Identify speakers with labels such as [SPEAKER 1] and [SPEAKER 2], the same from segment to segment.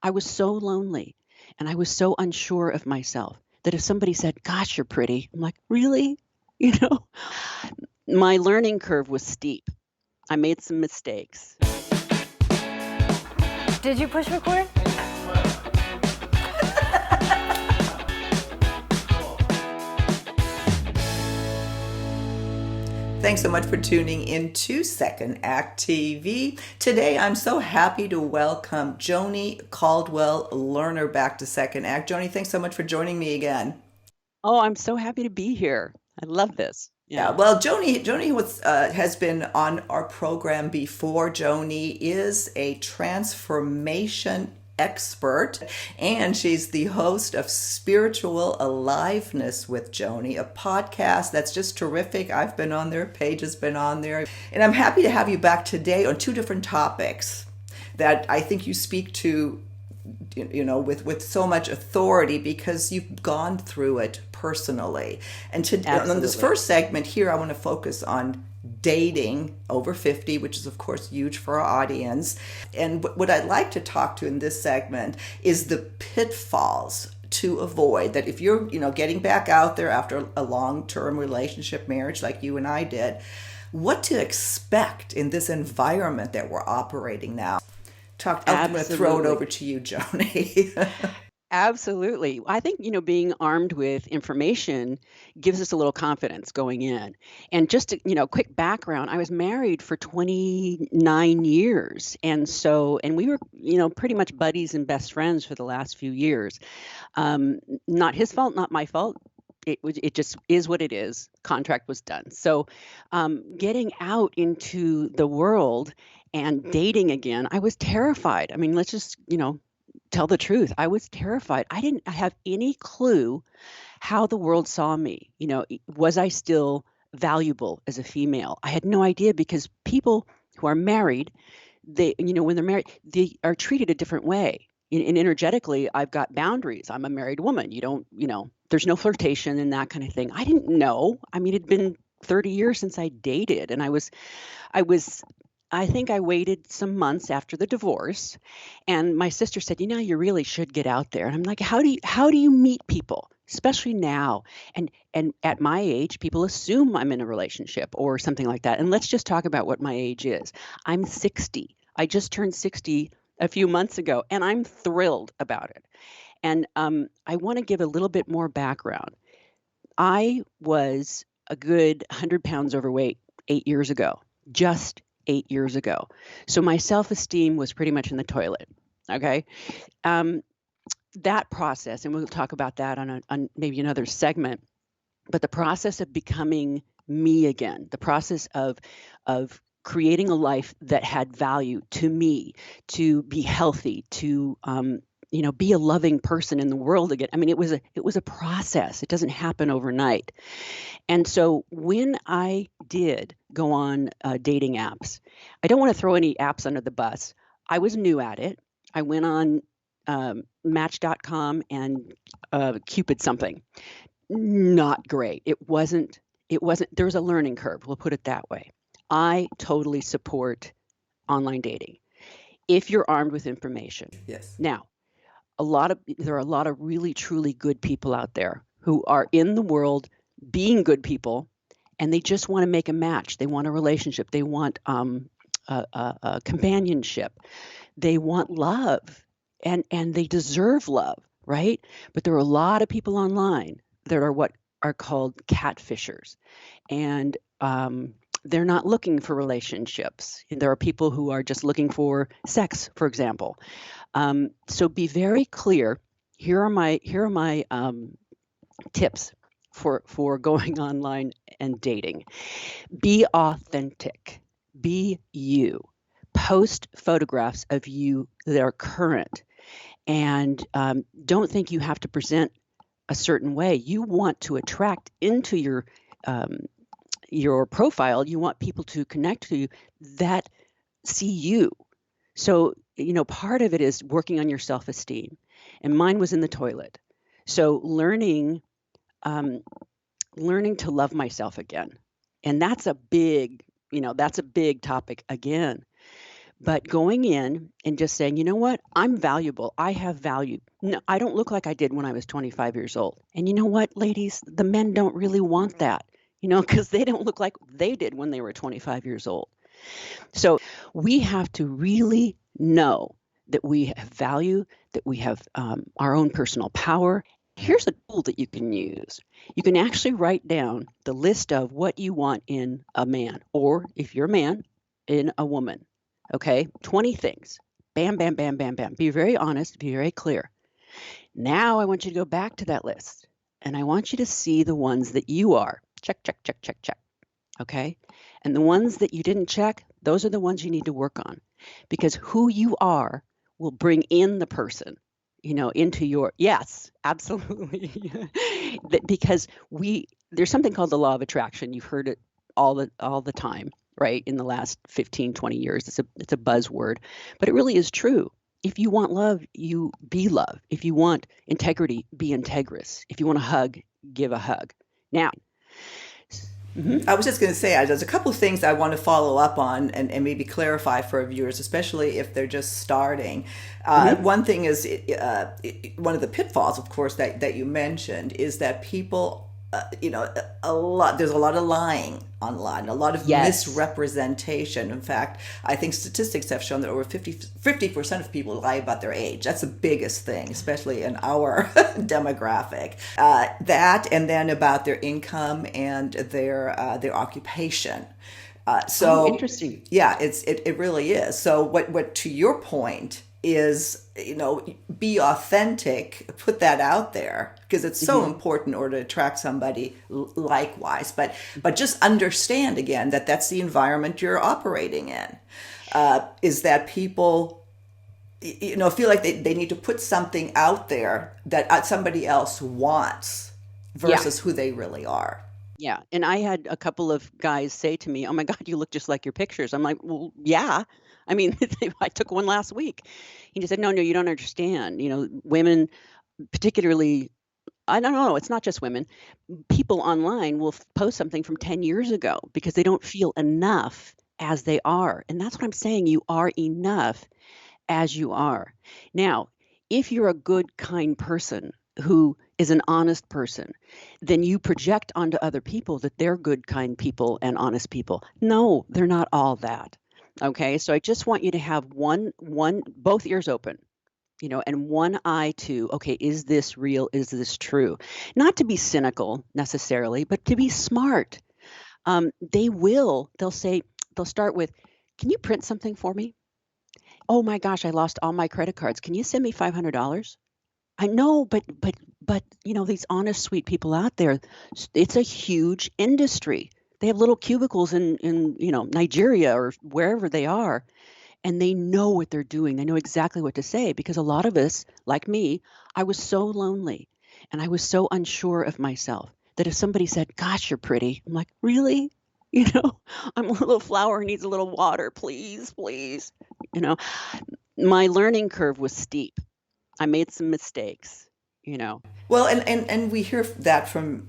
[SPEAKER 1] I was so lonely and I was so unsure of myself that if somebody said, "Gosh, you're pretty," I'm like, "Really?" You know, my learning curve was steep. I made some mistakes.
[SPEAKER 2] Did you push record?
[SPEAKER 3] Thanks so much for tuning into Second Act TV. Today, I'm so happy to welcome Joni Caldwell Lerner back to Second Act. Joni, thanks so much for joining me again.
[SPEAKER 1] Oh, I'm so happy to be here. I love this.
[SPEAKER 3] Yeah,
[SPEAKER 1] Yeah.
[SPEAKER 3] well, Joni has been on our program before. Joni is a transformation expert, and she's the host of Spiritual Aliveness with Joni, a podcast that's just terrific. I've been on there, Paige has been on there, and I'm happy to have you back today on two different topics that I think you speak to with so much authority because you've gone through it personally. And on this first segment here, I want to focus on dating over 50, which is of course huge for our audience. And what I'd like to talk to in this segment is the pitfalls to avoid, that if you're getting back out there after a long-term relationship, marriage like you and I did, what to expect in this environment that we're operating now. I'm going to throw it over to you, Joni.
[SPEAKER 1] Absolutely. I think, being armed with information gives us a little confidence going in. And just to, quick background, I was married for 29 years. And we were, pretty much buddies and best friends for the last few years. Not his fault, not my fault. It just is what it is. Contract was done. So getting out into the world and dating again, I was terrified. I mean, let's just, tell the truth. I was terrified. I didn't have any clue how the world saw me. Was I still valuable as a female? I had no idea, because people who are married, when they're married, they are treated a different way. And energetically, I've got boundaries. I'm a married woman. There's no flirtation and that kind of thing. I didn't know. I mean, it'd been 30 years since I dated, and I think I waited some months after the divorce, and my sister said, "You really should get out there." And I'm like, how do you meet people, especially now? And at my age, people assume I'm in a relationship or something like that. And let's just talk about what my age is. I'm 60. I just turned 60 a few months ago, and I'm thrilled about it. And I want to give a little bit more background. I was a good 100 pounds overweight 8 years ago, just 8 years ago. So my self-esteem was pretty much in the toilet. Okay. That process, and we'll talk about that on maybe another segment, but the process of becoming me again, the process of creating a life that had value to me, to be healthy, to be a loving person in the world again. I mean, it was a process. It doesn't happen overnight. And so when I did go on dating apps, I don't want to throw any apps under the bus. I was new at it. I went on Match.com and Cupid something. Not great. It wasn't, there was a learning curve. We'll put it that way. I totally support online dating if you're armed with information.
[SPEAKER 3] Yes.
[SPEAKER 1] Now, there are a lot of really, truly good people out there who are in the world being good people, and they just want to make a match. They want a relationship. They want a companionship. They want love, and they deserve love, right? But there are a lot of people online that are what are called catfishers, and they're not looking for relationships. And there are people who are just looking for sex, for example. So be very clear. Here are my tips for going online and dating. Be authentic. Be you. Post photographs of you that are current, and don't think you have to present a certain way. You want to attract into your profile. You want people to connect to you that see you. So, part of it is working on your self-esteem, and mine was in the toilet. So learning to love myself again. And that's a big topic again. But going in and just saying, you know what? I'm valuable. I have value. No, I don't look like I did when I was 25 years old. And you know what, ladies? The men don't really want that, because they don't look like they did when they were 25 years old. So we have to really know that we have value, that we have our own personal power. Here's a tool that you can use. You can actually write down the list of what you want in a man, or if you're a man, in a woman. Okay, 20 things. Bam, bam, bam, bam, bam. Be very honest, be very clear. Now I want you to go back to that list and I want you to see the ones that you are. Check, check, check, check, check. Okay. And the ones that you didn't check, those are the ones you need to work on, because who you are will bring in the person, into your, yes, absolutely. Because there's something called the law of attraction. You've heard it all the time, right? In the last 15, 20 years, it's a buzzword, but it really is true. If you want love, you be love. If you want integrity, be integrous. If you want a hug, give a hug. Now,
[SPEAKER 3] I was just going to say, there's a couple of things I want to follow up on and maybe clarify for our viewers, especially if they're just starting. One thing is, one of the pitfalls, of course, that you mentioned is that people, there's a lot of lying online, a lot of
[SPEAKER 1] yes.
[SPEAKER 3] misrepresentation. In fact, I think statistics have shown that over 50% of people lie about their age. That's the biggest thing, especially in our demographic. That, and then about their income and their occupation. So
[SPEAKER 1] interesting.
[SPEAKER 3] Yeah, it really is. So what to your point is, be authentic, put that out there, because it's so important in order to attract somebody likewise. But just understand again that that's the environment you're operating in. Is that people, feel like they need to put something out there that somebody else wants versus who they really are.
[SPEAKER 1] Yeah. And I had a couple of guys say to me, "Oh my God, you look just like your pictures." I'm like, "Well, yeah. I mean, I took one last week." He just said, "No, you don't understand. Women, particularly, I don't know, it's not just women. People online will post something from 10 years ago because they don't feel enough as they are." And that's what I'm saying. You are enough as you are. Now, if you're a good, kind person who is an honest person, then you project onto other people that they're good, kind people and honest people. No, they're not all that. Okay, so I just want you to have both ears open, and one eye to, okay, is this real? Is this true? Not to be cynical necessarily, but to be smart. They'll start with, "Can you print something for me? Oh my gosh, I lost all my credit cards. Can you send me $500? I know, but these honest, sweet people out there, it's a huge industry. They have little cubicles in Nigeria or wherever they are, and they know what they're doing. They know exactly what to say, because a lot of us, like me, I was so lonely and I was so unsure of myself that if somebody said, "Gosh, you're pretty," I'm like, "Really? You know, I'm a little flower, needs a little water, please, please." You know, my learning curve was steep. I made some mistakes, you know.
[SPEAKER 3] Well, and we hear that from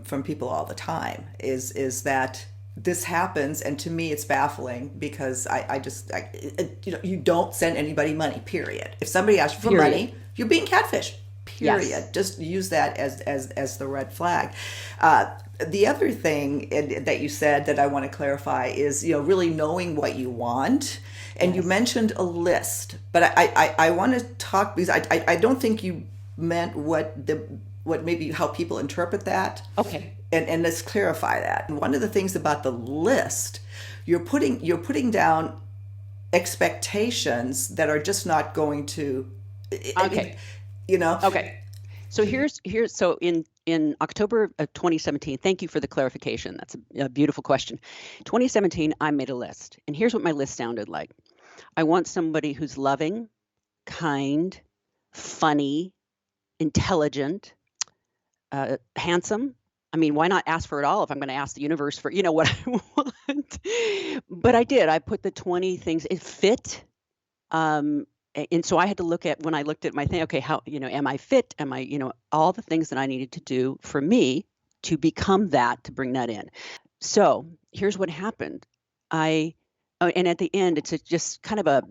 [SPEAKER 3] from people all the time, is that this happens, and to me it's baffling, because you don't send anybody money, period. If somebody asks you for
[SPEAKER 1] Period.
[SPEAKER 3] money, you're being catfish, period.
[SPEAKER 1] Yes.
[SPEAKER 3] Just use that as the red flag. The other thing that you said that I want to clarify is, really knowing what you want. And you
[SPEAKER 1] Yes.
[SPEAKER 3] mentioned a list, but I want to talk, because I don't think you meant what maybe how people interpret that.
[SPEAKER 1] Okay.
[SPEAKER 3] And let's clarify that. And one of the things about the list, you're putting down expectations that are just not going to,
[SPEAKER 1] Okay.
[SPEAKER 3] you know.
[SPEAKER 1] Okay. So so in October of 2017, thank you for the clarification. That's a beautiful question. 2017, I made a list, and here's what my list sounded like. I want somebody who's loving, kind, funny, intelligent, handsome. I mean, why not ask for it all if I'm going to ask the universe for, what I want? But I did. I put the 20 things. It fit. And so I had to look at, when I looked at my thing, okay, how, am I fit? Am I, all the things that I needed to do for me to become that, to bring that in. So here's what happened. I And at the end, it's just kind of a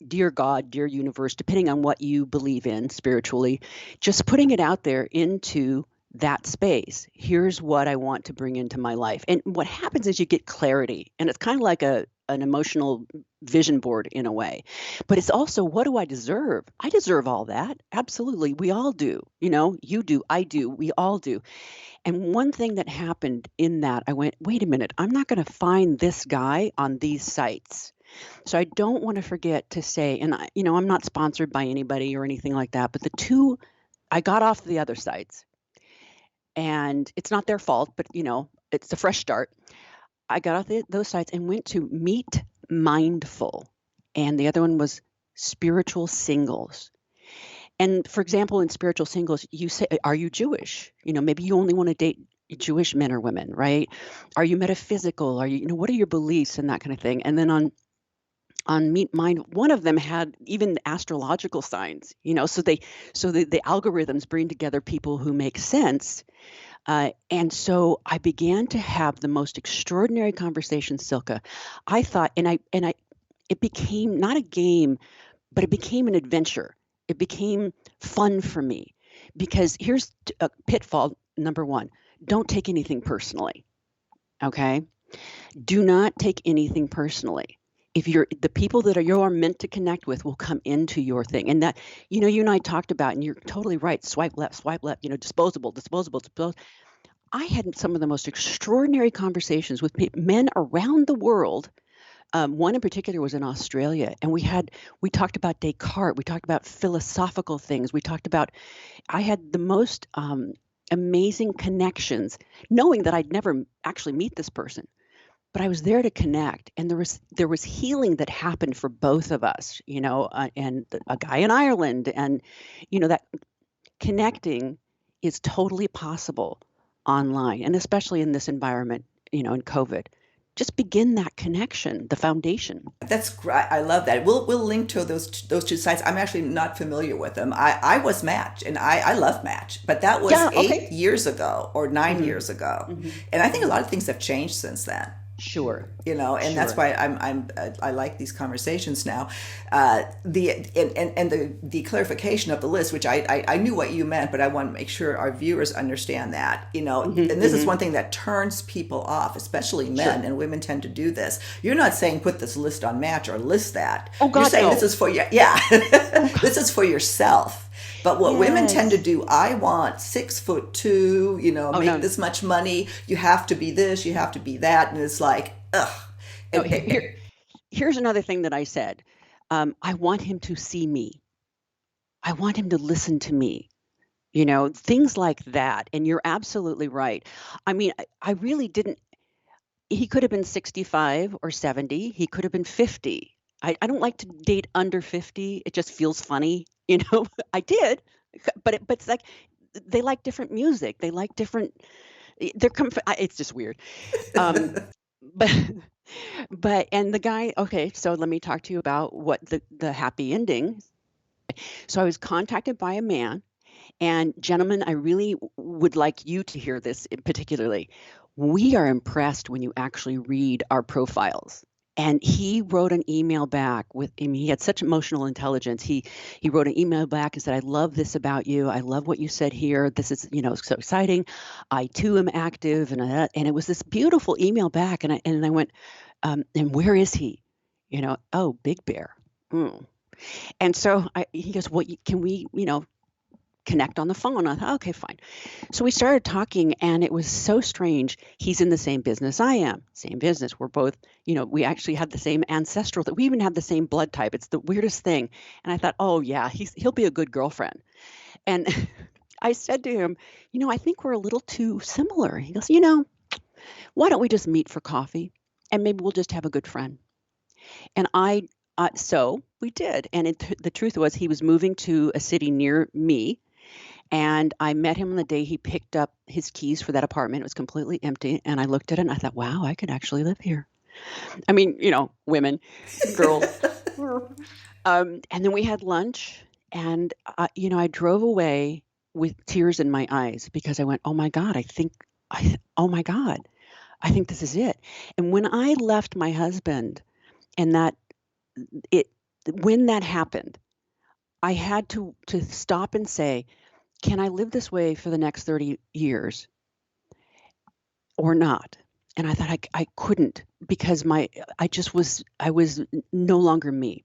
[SPEAKER 1] dear God, dear universe, depending on what you believe in spiritually, just putting it out there into that space. Here's what I want to bring into my life. And what happens is you get clarity, and it's kind of like an emotional vision board in a way. But it's also, what do I deserve? I deserve all that. Absolutely. We all do. You do, I do, we all do. And one thing that happened in that, I went, wait a minute, I'm not going to find this guy on these sites. So I don't want to forget to say, and I'm not sponsored by anybody or anything like that, but the two, I got off the other sites, and it's not their fault, but it's a fresh start. I got off those sites and went to Meet Mindful, and the other one was Spiritual Singles. And for example, in Spiritual Singles, you say, are you Jewish? Maybe you only want to date Jewish men or women, right? Are you metaphysical? Are you, what are your beliefs and that kind of thing? And then on Meet Mind, one of them had even astrological signs, so the algorithms bring together people who make sense. And so I began to have the most extraordinary conversation, Silka. I thought, it became not a game, but it became an adventure. It became fun for me, because here's a pitfall number one: don't take anything personally. Okay, do not take anything personally. If the people that you're meant to connect with will come into your thing, and that you and I talked about, and you're totally right. Swipe left, disposable. I had some of the most extraordinary conversations with men around the world. One in particular was in Australia, and we talked about Descartes. We talked about philosophical things. I had the most amazing connections, knowing that I'd never actually meet this person, but I was there to connect, and there was healing that happened for both of us, and a guy in Ireland, and that connecting is totally possible online, and especially in this environment, in COVID. Just begin that connection, the foundation.
[SPEAKER 3] That's great. I love that. We'll link to those two sites. I'm actually not familiar with them. I was Match, and I love Match, but that was
[SPEAKER 1] Yeah,
[SPEAKER 3] 8 years ago or 9 years ago,
[SPEAKER 1] hmm
[SPEAKER 3] and I think a lot of things have changed since then.
[SPEAKER 1] Sure.
[SPEAKER 3] And that's
[SPEAKER 1] Sure.
[SPEAKER 3] why I like these conversations now. The clarification of the list, which I knew what you meant, but I want to make sure our viewers understand that. And this is one thing that turns people off, especially men,
[SPEAKER 1] Sure.
[SPEAKER 3] and women tend to do this. You're not saying put this list on Match or list that.
[SPEAKER 1] Oh
[SPEAKER 3] You're
[SPEAKER 1] God,
[SPEAKER 3] saying
[SPEAKER 1] no.
[SPEAKER 3] this is for you. Yeah,
[SPEAKER 1] Oh God.
[SPEAKER 3] this is for yourself. But what women tend to
[SPEAKER 1] Yes.
[SPEAKER 3] do, I want 6'2",
[SPEAKER 1] Oh
[SPEAKER 3] make
[SPEAKER 1] no.
[SPEAKER 3] this much money. You have to be this, you have to be that, and it's like, ugh.
[SPEAKER 1] No.
[SPEAKER 3] And, and-
[SPEAKER 1] Here's another thing that I said. I want him to see me. I want him to listen to me. Things like that. And you're absolutely right. I mean, I really didn't. He could have been 65 or 70. He could have been 50. I don't like to date under 50. It just feels funny. I did, but it's like they like different music. They like different. It's just weird. Um, but and the guy. Okay, so let me talk to you about what the happy ending. So I was contacted by a man, and gentlemen, I really would like you to hear this particularly. We are impressed when you actually read our profiles. And he wrote an email back he had such emotional intelligence. He wrote an email back and said, I love this about you. I love what you said here. This is, so exciting. I too am active. And it was this beautiful email back. And I went, and where is he? Oh, Big Bear. Mm. And so he goes, well, can we, connect on the phone? I thought, okay, fine. So we started talking, and it was so strange. He's in the same business I am, same business. We're both, we actually had the same ancestral, that we even have the same blood type. It's the weirdest thing. And I thought, oh yeah, he'll be a good girlfriend. And I said to him, I think we're a little too similar. He goes, why don't we just meet for coffee, and maybe we'll just have a good friend. And so we did. And the truth was, he was moving to a city near me. And I met him on the day he picked up his keys for that apartment. It was completely empty. And I looked at it and I thought, wow, I could actually live here. I mean, women, girls. And then we had lunch. And, I drove away with tears in my eyes, because I went, oh my God, oh my God, I think this is it. And when I left my husband, And that it when that happened, I had to stop and say, can I live this way for the next 30 years or not? And I thought I couldn't, because I was no longer me.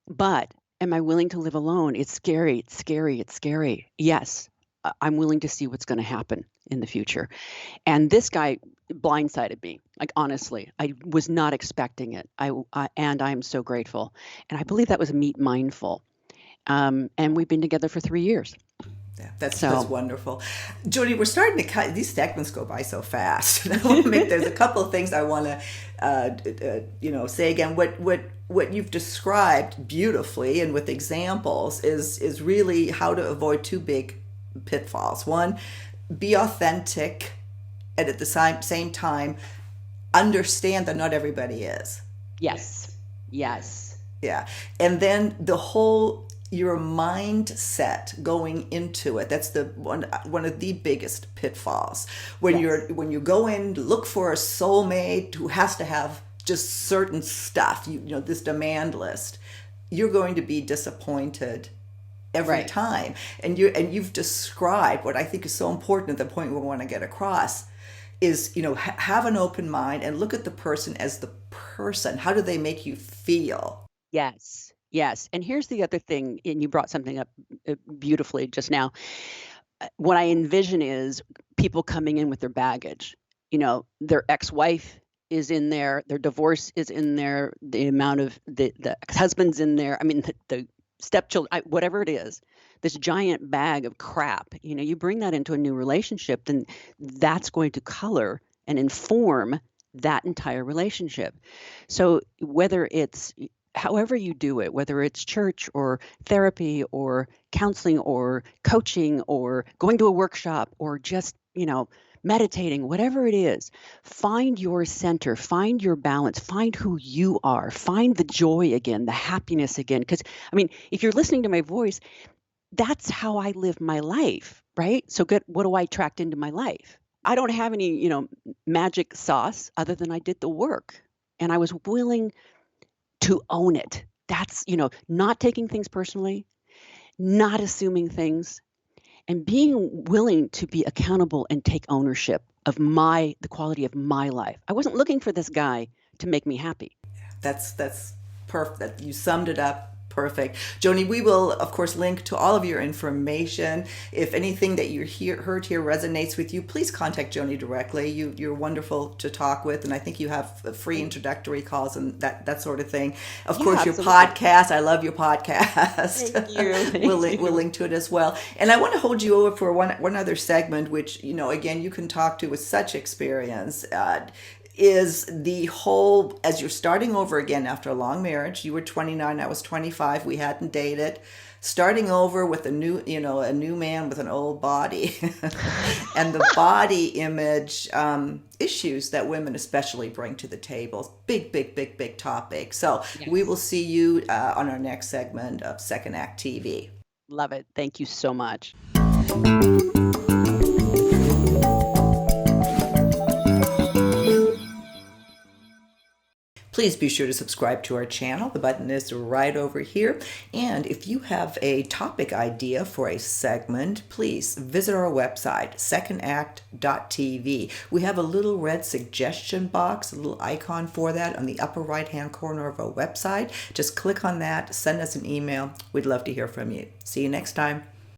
[SPEAKER 1] But am I willing to live alone? It's scary. It's scary. It's scary. Yes, I'm willing to see what's going to happen in the future. And this guy blindsided me. Like, honestly, I was not expecting it. And I'm so grateful. And I believe that was Meet Mindful. And we've been together for 3 years.
[SPEAKER 3] Yeah, that's
[SPEAKER 1] So
[SPEAKER 3] wonderful. Joni, we're starting to cut, these segments go by so fast. And I want to make, there's a couple of things I want to, say again. What you've described beautifully and with examples is really how to avoid two big pitfalls. One, be authentic, and at the same time, understand that not everybody is.
[SPEAKER 1] yes, yes,
[SPEAKER 3] Yeah. And then your mindset going into it, that's the one of the biggest pitfalls. When
[SPEAKER 1] yes,
[SPEAKER 3] when you go in, look for a soulmate who has to have just certain stuff, this demand list, you're going to be disappointed every
[SPEAKER 1] right.
[SPEAKER 3] time. And you've described what I think is so important, at the point we want to get across is, have an open mind and look at the person as the person. How do they make you feel?
[SPEAKER 1] Yes, yes. And here's the other thing, and you brought something up beautifully just now. What I envision is people coming in with their baggage. Their ex-wife is in there, their divorce is in there, the amount of the ex-husband's in there. I mean, the stepchildren, whatever it is, this giant bag of crap. You bring that into a new relationship, then that's going to color and inform that entire relationship. So whether it's however you do it, whether it's church or therapy or counseling or coaching or going to a workshop or just, meditating, whatever it is, find your center, find your balance, find who you are, find the joy again, the happiness again. Because, I mean, if you're listening to my voice, that's how I live my life, right? So what do I attract into my life? I don't have any, magic sauce other than I did the work and I was willing to own it. That's, not taking things personally, not assuming things, and being willing to be accountable and take ownership of the quality of my life. I wasn't looking for this guy to make me happy.
[SPEAKER 3] That's perfect. You summed it up perfect. Joni, we will, of course, link to all of your information. If anything that you heard here resonates with you, please contact Joni directly. You're wonderful to talk with, and I think you have free introductory calls and that sort of thing. Of
[SPEAKER 1] Yeah,
[SPEAKER 3] course, your
[SPEAKER 1] absolutely.
[SPEAKER 3] podcast. I love your podcast.
[SPEAKER 1] Thank you.
[SPEAKER 3] we'll,
[SPEAKER 1] Thank
[SPEAKER 3] we'll
[SPEAKER 1] you.
[SPEAKER 3] link to it as well. And I want to hold you over for one other segment, which, again, you can talk to with such experience. Is the whole, as you're starting over again after a long marriage, you were 29, I was 25, we hadn't dated, starting over with a new man with an old body, and the body image issues that women especially bring to the table. Big, big, big, big topic. So we will
[SPEAKER 1] Yes.
[SPEAKER 3] see you on our next segment of Second Act TV.
[SPEAKER 1] Love it. Thank you so much.
[SPEAKER 3] Please be sure to subscribe to our channel. The button is right over here. And if you have a topic idea for a segment, please visit our website, secondact.tv. We have a little red suggestion box, a little icon for that on the upper right-hand corner of our website. Just click on that, send us an email. We'd love to hear from you. See you next time.